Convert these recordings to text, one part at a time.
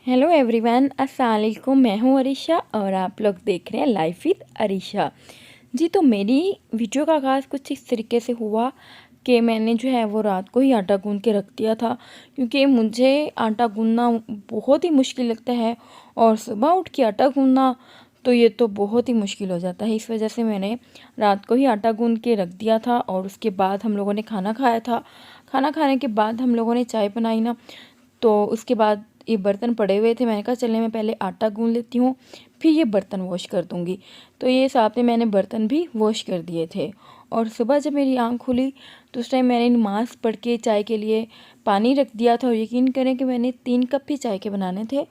Hello everyone, अस्सलाम वालेकुम। मैं हूँ अरीशा और आप लोग देख रहे हैं लाइफ विद अरीशा जी। तो मेरी वीडियो का आगाज़ कुछ इस तरीके से हुआ कि मैंने जो है वो रात को ही आटा गूंद के रख दिया था, क्योंकि मुझे आटा गूंदना बहुत ही मुश्किल लगता है और सुबह उठ के आटा गूंदना तो ये तो बहुत ही मुश्किल हो जाता है। इस वजह से मैंने रात को ही आटा गूंद के रख दिया था और उसके बाद हम लोगों ने खाना खाया था। खाना खाने के बाद हम लोगों ने चाय बनाई ना, तो उसके बाद ये बर्तन पड़े हुए थे। मैंने कहा चलिए मैं पहले आटा गूंद लेती हूँ, फिर ये बर्तन वॉश कर दूँगी। तो ये साथ में मैंने बर्तन भी वॉश कर दिए थे। और सुबह जब मेरी आँख खुली तो उस टाइम मैंने नमाज़ पढ़ के चाय के लिए पानी रख दिया था। और यकीन करें कि मैंने 3 कप ही चाय के बनाने थे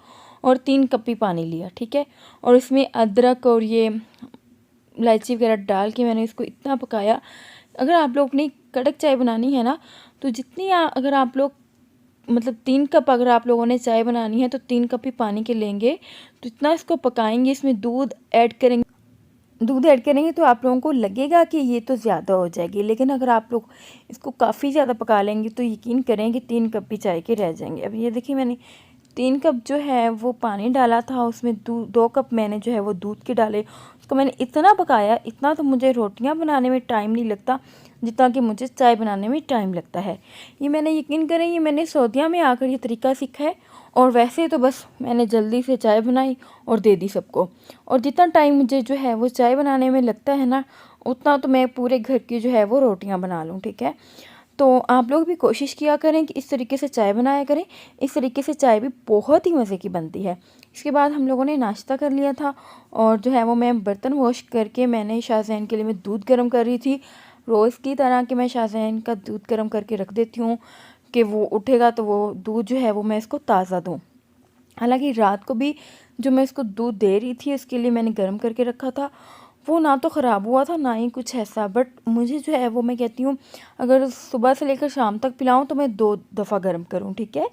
और 3 कप ही पानी लिया, ठीक है। और इसमें अदरक और ये इलायची वगैरह डाल के मैंने इसको इतना पकाया। अगर आप लोग ने कड़क चाय बनानी है ना, तो अगर आप लोग मतलब 3 कप अगर आप लोगों ने चाय बनानी है तो 3 कप ही पानी के लेंगे। तो इतना इसको पकाएंगे, इसमें दूध ऐड करेंगे तो आप लोगों को लगेगा कि ये तो ज़्यादा हो जाएगी, लेकिन अगर आप लोग इसको काफ़ी ज़्यादा पका लेंगे तो यकीन करें कि 3 कप ही चाय के रह जाएंगे। अब ये देखिए, मैंने 3 कप जो है वो पानी डाला था, उसमें 2 कप मैंने जो है वो दूध के डाले। उसको मैंने इतना पकाया, इतना तो मुझे रोटियां बनाने में टाइम नहीं लगता जितना कि मुझे चाय बनाने में टाइम लगता है। ये मैंने यकीन करें, ये मैंने सऊदीया में आकर ये तरीका सीखा है। और वैसे तो बस मैंने जल्दी से चाय बनाई और दे दी सबको। और जितना टाइम मुझे जो है वो चाय बनाने में लगता है ना, उतना तो मैं पूरे घर की जो है वो रोटियां बना लूँ, ठीक है। तो आप लोग भी कोशिश किया करें कि इस तरीके से चाय बनाया करें। इस तरीके से चाय भी बहुत ही मज़े की बनती है। इसके बाद हम लोगों ने नाश्ता कर लिया था और जो है वो मैं बर्तन वॉश करके मैंने शाहज़ैन के लिए मैं दूध गर्म कर रही थी। रोज़ की तरह कि मैं शाहज़ैन का दूध गर्म करके रख देती हूँ कि वो उठेगा तो वो दूध जो है वो मैं इसको ताज़ा दूँ। हालांकि रात को भी जो मैं इसको दूध दे रही थी उसके लिए मैंने गर्म करके रखा था, वो ना तो ख़राब हुआ था ना ही कुछ ऐसा। बट मुझे जो है वो मैं कहती हूँ अगर सुबह से लेकर शाम तक पिलाऊँ तो मैं 2 दफ़ा गर्म करूँ, ठीक है।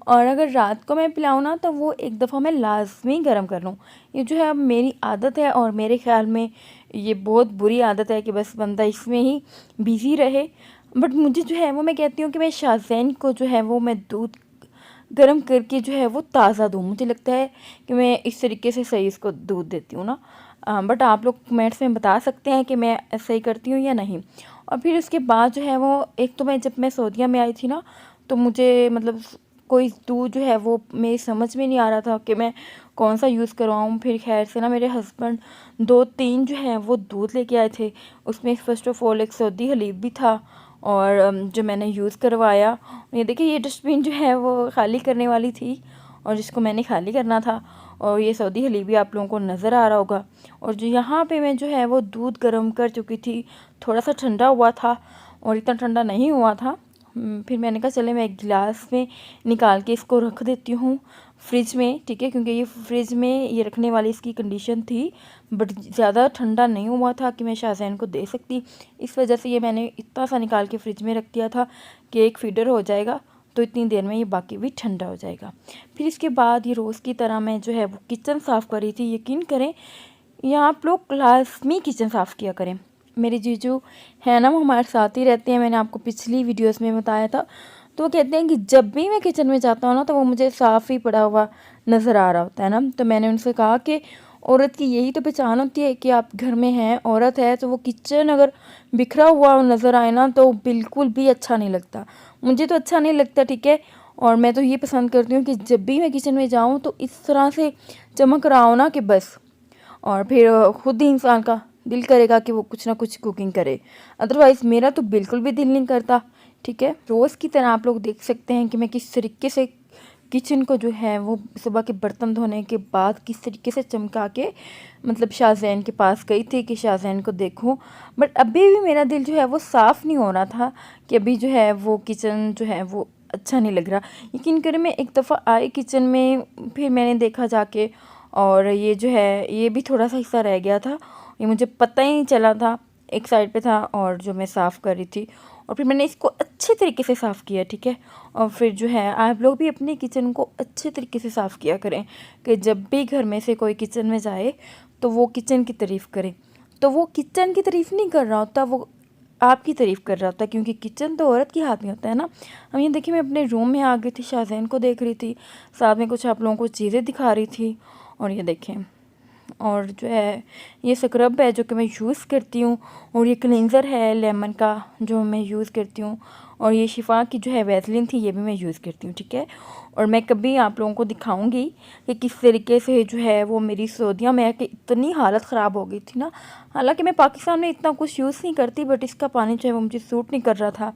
और अगर रात को मैं पिलाऊँ ना तो वो 1 दफ़ा मैं लाजमी गर्म कर लूँ। ये जो है अब मेरी आदत है और मेरे ख़्याल में ये बहुत बुरी आदत है कि बस बंदा इसमें ही बिज़ी रहे। बट मुझे जो है वो मैं कहती हूँ कि मैं शाहज़ैन को जो है वो मैं दूध गर्म करके जो है वो ताज़ा दूँ। मुझे लगता है कि मैं इस तरीके से सही इसको दूध देती हूँ ना। बट आप लोग कमेंट्स में बता सकते हैं कि मैं ऐसा ही करती हूँ या नहीं। और फिर उसके बाद जो है वो एक तो जब मैं सऊदीया में आई थी ना, तो मुझे मतलब कोई दूध जो है वो मेरी समझ में नहीं आ रहा था कि मैं कौन सा यूज़ करवाऊँ। फिर खैर से ना मेरे हस्बैंड 2-3 जो है वो दूध लेके आए थे। उसमें फ़र्स्ट ऑफ़ ऑल एक सऊदी हलीब भी था और जो मैंने यूज़ करवाया। ये देखिए, ये डस्टबिन जो है वो खाली करने वाली थी और जिसको मैंने खाली करना था। और ये सऊदी हलीब भी आप लोगों को नज़र आ रहा होगा। और जो यहाँ पे मैं जो है वो दूध गर्म कर चुकी थी, थोड़ा सा ठंडा हुआ था और इतना ठंडा नहीं हुआ था। फिर मैंने कहा चले मैं एक गिलास में निकाल के इसको रख देती हूँ फ्रिज में, ठीक है, क्योंकि ये फ्रिज में ये रखने वाली इसकी कंडीशन थी। बट ज़्यादा ठंडा नहीं हुआ था कि मैं शाहज़ैन को दे सकती। इस वजह से ये मैंने इतना सा निकाल के फ्रिज में रख दिया था कि एक फीडर हो जाएगा तो इतनी देर में ये बाकी भी ठंडा हो जाएगा। फिर इसके बाद ये रोज़ की तरह मैं जो है वो किचन साफ़ कर रही थी। यकीन करें, यहाँ आप लोग लाजमी किचन साफ़ किया करें। मेरे जीजू है ना, वो हमारे साथ ही रहते हैं। मैंने आपको पिछली वीडियोस में बताया था। तो वो कहते हैं कि जब भी मैं किचन में जाता हूँ ना तो वो मुझे साफ़ ही पड़ा हुआ नज़र आ रहा होता है ना। तो मैंने उनसे कहा कि औरत की यही तो पहचान होती है कि आप घर में हैं, औरत है, तो वो किचन अगर बिखरा हुआ नज़र आए ना तो बिल्कुल भी अच्छा नहीं लगता। मुझे तो अच्छा नहीं लगता, ठीक है। और मैं तो ये पसंद करती हूँ कि जब भी मैं किचन में जाऊँ तो इस तरह से चमक रहा हो ना कि बस। और फिर खुद ही इंसान का दिल करेगा कि वो कुछ ना कुछ कुकिंग करे। अदरवाइज़ मेरा तो बिल्कुल भी दिल नहीं करता, ठीक है। रोज़ की तरह आप लोग देख सकते हैं कि मैं किस तरीके से किचन को जो है वो सुबह के बर्तन धोने के बाद किस तरीके से चमका के मतलब शाहज़ैन के पास गई थी कि शाहज़ैन को देखूं। बट अभी भी मेरा दिल जो है वो साफ़ नहीं हो रहा था कि अभी जो है वो किचन जो है वो अच्छा नहीं लग रहा। यकीन करें, मैं एक दफ़ा आई किचन में, फिर मैंने देखा जाके और ये जो है ये भी थोड़ा सा हिस्सा रह गया था। ये मुझे पता ही नहीं चला था, एक साइड पे था और जो मैं साफ़ कर रही थी। और फिर मैंने इसको अच्छे तरीके से साफ़ किया, ठीक है। और फिर जो है आप लोग भी अपने किचन को अच्छे तरीके से साफ़ किया करें कि जब भी घर में से कोई किचन में जाए तो वो किचन की तारीफ़ करे। तो वो किचन की तारीफ़ नहीं कर रहा होता, वो आपकी तारीफ़ कर रहा होता है, क्योंकि किचन तो औरत के हाथ में होता है ना। अब ये देखिए मैं अपने रूम में आ गई थी, शाज़ैन को देख रही थी, साथ में कुछ आप लोगों को चीज़ें दिखा रही थी। और ये देखें, और जो है ये स्क्रब है जो कि मैं यूज़ करती हूँ, और ये क्लींज़र है लेमन का जो मैं यूज़ करती हूँ, और ये शिफा की जो है वैसलीन थी ये भी मैं यूज़ करती हूँ, ठीक है। और मैं कभी आप लोगों को दिखाऊंगी कि किस तरीके से जो है वो मेरी सर्दियों में कि इतनी हालत ख़राब हो गई थी ना। हालांकि मैं पाकिस्तान में इतना कुछ यूज़ नहीं करती, बट इसका पानी जो है वो मुझे सूट नहीं कर रहा था।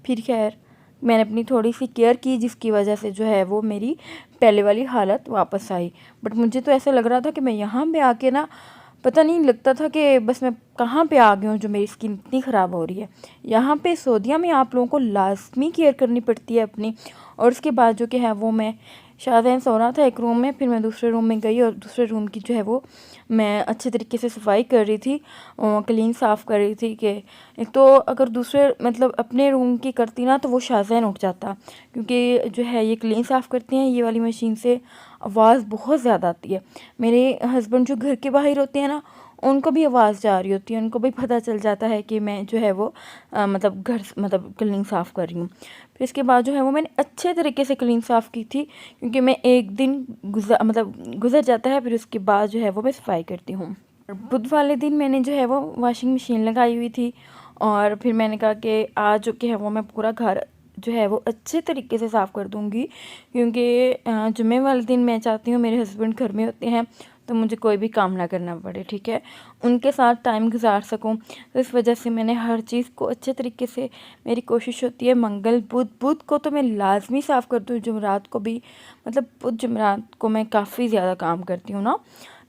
फिर खैर मैंने अपनी थोड़ी सी केयर की, जिसकी वजह से जो है वो मेरी पहले वाली हालत वापस आई। बट मुझे तो ऐसा लग रहा था कि मैं यहाँ पे आके ना, पता नहीं लगता था कि बस मैं कहाँ पे आ गई हूँ जो मेरी स्किन इतनी ख़राब हो रही है। यहाँ पे सऊदीया में आप लोगों को लाजमी केयर करनी पड़ती है अपनी। और उसके बाद जो कि है वो मैं, शाज़ैन सो रहा था एक रूम में, फिर मैं दूसरे रूम में गई और दूसरे रूम की जो है वो मैं अच्छे तरीके से सफाई कर रही थी, क्लीन साफ़ कर रही थी। कि एक तो अगर दूसरे मतलब अपने रूम की करती ना तो वो शाज़ैन उठ जाता, क्योंकि जो है ये क्लीन साफ़ करती हैं ये वाली मशीन से आवाज़ बहुत ज़्यादा आती है। मेरे हस्बैंड जो घर के बाहर होते हैं ना, उनको भी आवाज़ जा रही होती है, उनको भी पता चल जाता है कि मैं जो है वो मतलब घर मतलब क्लीन साफ़ कर रही हूँ। फिर इसके बाद जो है वो मैंने अच्छे तरीके से क्लीन साफ़ की थी, क्योंकि मैं एक दिन गुज़र जाता है, फिर उसके बाद जो है वो मैं सफाई करती हूँ। बुध वाले दिन मैंने जो है वो वॉशिंग मशीन लगाई हुई थी, और फिर मैंने कहा कि आज जो कि है वो मैं पूरा घर जो है वो अच्छे तरीके से साफ़ कर दूँगी, क्योंकि जुम्मे वाले दिन मैं चाहती हूँ मेरे हस्बैंड घर में होते हैं तो मुझे कोई भी काम ना करना पड़े, ठीक है, उनके साथ टाइम गुजार सकूं। तो इस वजह से मैंने हर चीज़ को अच्छे तरीके से, मेरी कोशिश होती है मंगल बुध को तो मैं लाजमी साफ़ कर दूँ, जुमेरात को भी, मतलब बुध जुमेरात को मैं काफ़ी ज़्यादा काम करती हूँ ना,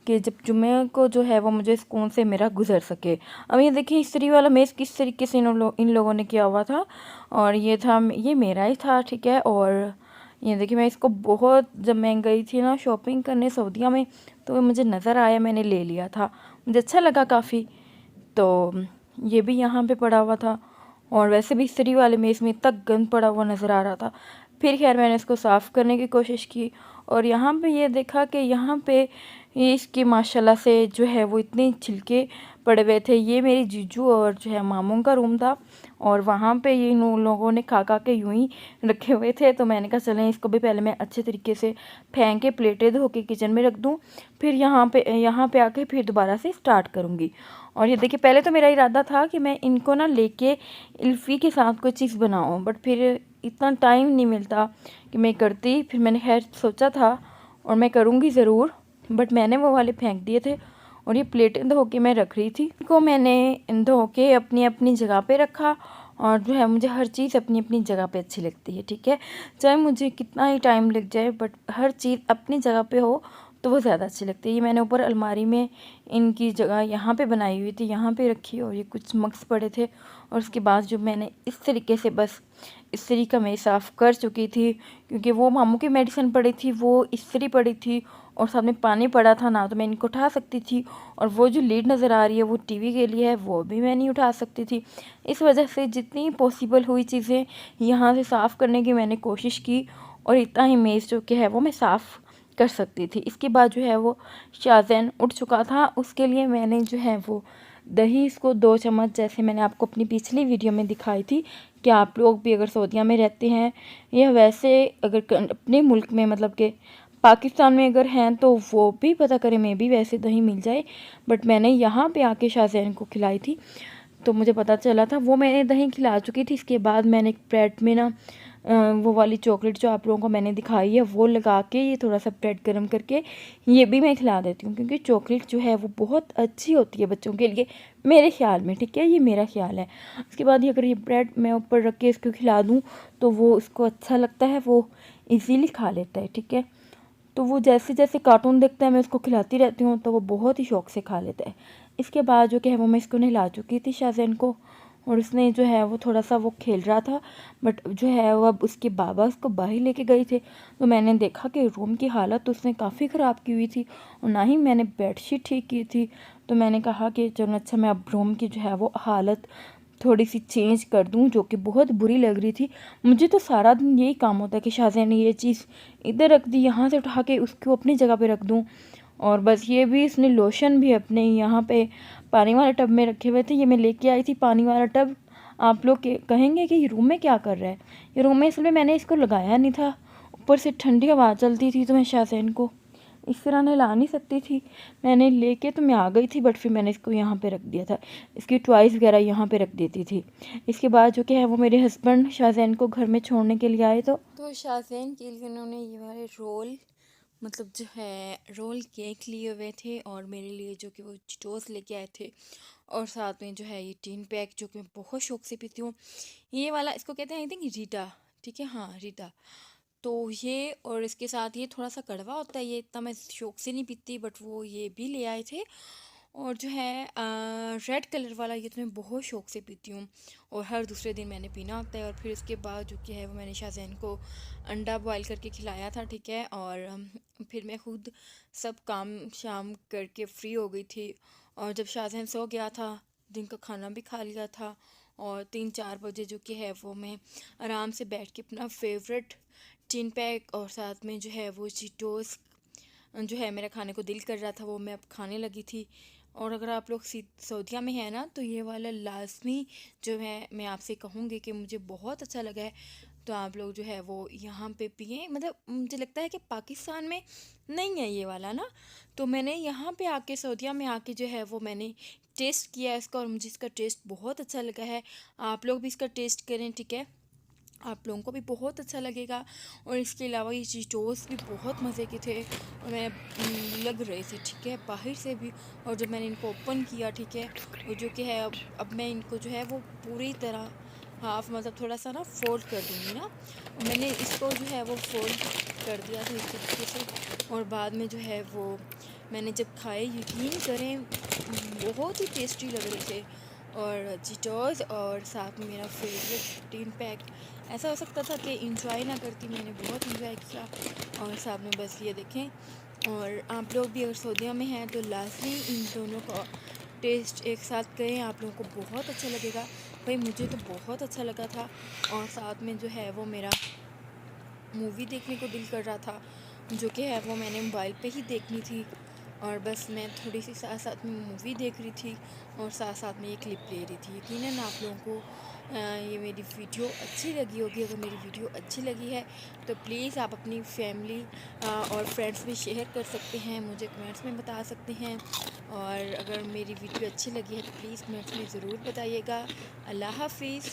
कि जब जुम्मे को जो है वो मुझे सुकून से मेरा गुजर सके। अब ये देखिए इस्त्री वाला मेज़ किस तरीके से इन लोगों ने किया हुआ था, और ये मेरा ही था, ठीक है। और ये देखिए मैं इसको बहुत, जब मैं गई थी ना शॉपिंग करने सऊदीया में, तो मुझे नज़र आया, मैंने ले लिया था, मुझे अच्छा लगा काफ़ी। तो ये भी यहाँ पे पड़ा हुआ था, और वैसे भी इस्त्री वाले मेज़ में इतना गंद पड़ा हुआ नज़र आ रहा था। फिर खैर मैंने इसको साफ़ करने की कोशिश की, और यहाँ पे ये देखा कि यहाँ पे ये इसके माशाल्लाह से जो है वो इतने छिलके पड़े हुए थे। ये मेरी जीजू और जो है मामू का रूम था, और वहाँ पे ये इन लोगों ने खा के यूं ही रखे हुए थे। तो मैंने कहा चलें इसको भी पहले मैं अच्छे तरीके से फेंक के प्लेटें धो के किचन में रख दूँ, फिर यहाँ पे आके फिर दोबारा से स्टार्ट करूँगी। और ये देखिए पहले तो मेरा इरादा था कि मैं इनको ना लेके इल्फ़ी के साथ कोई चीज़ बनाऊँ, बट फिर इतना टाइम नहीं मिलता कि मैं करती। फिर मैंने खैर सोचा था और मैं करूँगी ज़रूर, बट मैंने वो वाले फेंक दिए थे, और ये प्लेटें धो के मैं रख रही थी, को मैंने धो के अपनी अपनी जगह पे रखा। और जो है मुझे हर चीज़ अपनी अपनी जगह पे अच्छी लगती है, ठीक है, चाहे मुझे कितना ही टाइम लग जाए, बट हर चीज़ अपनी जगह पे हो तो वो ज़्यादा अच्छी लगती है। ये मैंने ऊपर अलमारी में इनकी जगह यहाँ पे बनाई हुई थी, यहाँ पे रखी, और ये कुछ मग्स पड़े थे। और उसके बाद जो मैंने इस तरीके से बस इस्त्री का मैं साफ़ कर चुकी थी, क्योंकि वो मामू की मेडिसिन पड़ी थी, वो इस्त्री पड़ी थी, और साथ में पानी पड़ा था ना, तो मैं इनको उठा सकती थी। और वो जो लीड नज़र आ रही है वो टीवी के लिए है, वो भी मैं नहीं उठा सकती थी। इस वजह से जितनी पॉसिबल हुई चीज़ें यहाँ से साफ़ करने की मैंने कोशिश की, और इतना ही मेज़ जो कि है वो मैं साफ़ कर सकती थी। इसके बाद जो है वो शाज़ैन उठ चुका था, उसके लिए मैंने जो है वो दही, इसको 2 चम्मच, जैसे मैंने आपको अपनी पिछली वीडियो में दिखाई थी कि आप लोग भी अगर सऊदीया में रहते हैं या वैसे अगर अपने मुल्क में मतलब कि पाकिस्तान में अगर हैं तो वो भी पता करें, मैं भी वैसे दही मिल जाए, बट मैंने यहाँ पे आके शाज़ैन को खिलाई थी तो मुझे पता चला था, वो मैंने दही खिला चुकी थी। इसके बाद मैंने एक ब्रेड में ना वो वाली चॉकलेट जो आप लोगों को मैंने दिखाई है वो लगा के, ये थोड़ा सा ब्रेड गर्म करके ये भी मैं खिला देती हूँ, क्योंकि चॉकलेट जो है वो बहुत अच्छी होती है बच्चों के लिए, मेरे ख्याल में, ठीक है, ये मेरा ख्याल है। उसके बाद ये अगर ये ब्रेड मैं ऊपर रख के इसको खिला दूँ तो वो उसको अच्छा लगता है, वो इजीली खा लेता है, ठीक है। तो वो जैसे जैसे कार्टून देखता है मैं उसको खिलाती रहती हूँ तो वो बहुत ही शौक़ से खा लेता है। इसके बाद जो कि है वो मैं इसको नहला चुकी थी शाज़ैन को, और उसने जो है वो थोड़ा सा वो खेल रहा था, बट जो है वो अब उसके बाबा उसको बाहर लेके गए थे, तो मैंने देखा कि रूम की हालत उसने काफ़ी ख़राब की हुई थी, और ना ही मैंने बेडशीट ठीक की थी। तो मैंने कहा कि चलो अच्छा मैं अब रूम की जो है वो हालत थोड़ी सी चेंज कर दूं, जो कि बहुत बुरी लग रही थी। मुझे तो सारा दिन यही काम होता है कि शाज़ैन ने ये चीज़ इधर रख दी, यहाँ से उठा के उसको अपनी जगह पे रख दूं, और बस ये भी इसने लोशन भी अपने यहाँ पे पानी वाले टब में रखे हुए थे, ये मैं लेके आई थी पानी वाला टब आप लोग कहेंगे कि ये रूम में क्या कर रहा है। ये रूम में इसलिए मैंने इसको लगाया नहीं था, ऊपर से ठंडी हवा चलती थी तो मैं शाज़ैन को इस तरह नहला नहीं सकती थी। मैंने लेके तो मैं आ गई थी, बट फिर मैंने इसको यहाँ पे रख दिया था। इसकी टॉयज़ वगैरह यहाँ पे रख देती थी। इसके बाद जो कि है वो मेरे हस्बैंड शाज़ैन को घर में छोड़ने के लिए आए, तो शाज़ैन के लिए उन्होंने ये वाले रोल मतलब जो है रोल केक लिए हुए थे, और मेरे लिए जो कि वो चीटोस लेके आए थे, और साथ में जो है ये टीन पैक जो कि मैं बहुत शौक से पीती हूँ। ये वाला इसको कहते हैं आई थिंक रीटा, ठीक है, हाँ रीटा। तो ये और इसके साथ ये थोड़ा सा कड़वा होता है, ये इतना मैं शौक से नहीं पीती, बट वो ये भी ले आए थे। और जो है रेड कलर वाला ये तो मैं बहुत शौक से पीती हूँ, और हर दूसरे दिन मैंने पीना होता है। और फिर उसके बाद जो कि है वो मैंने शाज़ैन को अंडा बॉयल करके खिलाया था, ठीक है। और फिर मैं खुद सब काम शाम करके फ्री हो गई थी, और जब शाज़ैन सो गया था, दिन का खाना भी खा लिया था, और 3-4 बजे जो कि है वो मैं आराम से बैठ के अपना फेवरेट टिन पैक और साथ में जो है वो चीटोस जो है मेरा खाने को दिल कर रहा था, वो मैं अब खाने लगी थी। और अगर आप लोग सऊदीया में है ना, तो ये वाला लाजमी जो है मैं आपसे कहूँगी कि मुझे बहुत अच्छा लगा है। तो आप लोग जो है वो यहाँ पे पिए, मतलब मुझे लगता है कि पाकिस्तान में नहीं है ये वाला ना, तो मैंने यहाँ पे आके सऊदीया में आके जो है वो मैंने टेस्ट किया इसका, और मुझे इसका टेस्ट बहुत अच्छा लगा है। आप लोग भी इसका टेस्ट करें, ठीक है, आप लोगों को भी बहुत अच्छा लगेगा। और इसके अलावा ये चीटोस भी बहुत मज़े के थे, और मैं लग रहे थे, ठीक है, बाहर से भी। और जब मैंने इनको ओपन किया, ठीक है, वो जो कि है अब मैं इनको जो है वो पूरी तरह हाफ मतलब थोड़ा सा ना फोल्ड कर दूँगी ना, और मैंने इसको जो है वो फोल्ड कर दिया था इस तरीके से। और बाद में जो है वो मैंने जब खाए, यकीन करें बहुत ही टेस्टी लग रहे थे। और चीटोस और साथ में मेरा फेवरेट टीन पैक, ऐसा हो सकता था कि इंजॉय ना करती, मैंने बहुत इंजॉय किया। और साथ में बस ये देखें, और आप लोग भी अगर सऊदीया में हैं तो लाजमी इन दोनों का टेस्ट एक साथ करें, आप लोगों को बहुत अच्छा लगेगा। भाई मुझे तो बहुत अच्छा लगा था। और साथ में जो है वो मेरा मूवी देखने को दिल कर रहा था, जो कि है वो मैंने मोबाइल पे ही देखनी थी, और बस मैं थोड़ी सी साथ साथ में मूवी देख रही थी, और साथ साथ में ये क्लिप ले रही थी। यकीनन आप लोगों को ये मेरी वीडियो अच्छी लगी होगी। अगर मेरी वीडियो अच्छी लगी है तो प्लीज़ आप अपनी फैमिली और फ्रेंड्स में शेयर कर सकते हैं, मुझे कमेंट्स में बता सकते हैं। और अगर मेरी वीडियो अच्छी लगी है तो प्लीज़ कमेंट्स में ज़रूर बताइएगा। अल्लाह हाफिज़।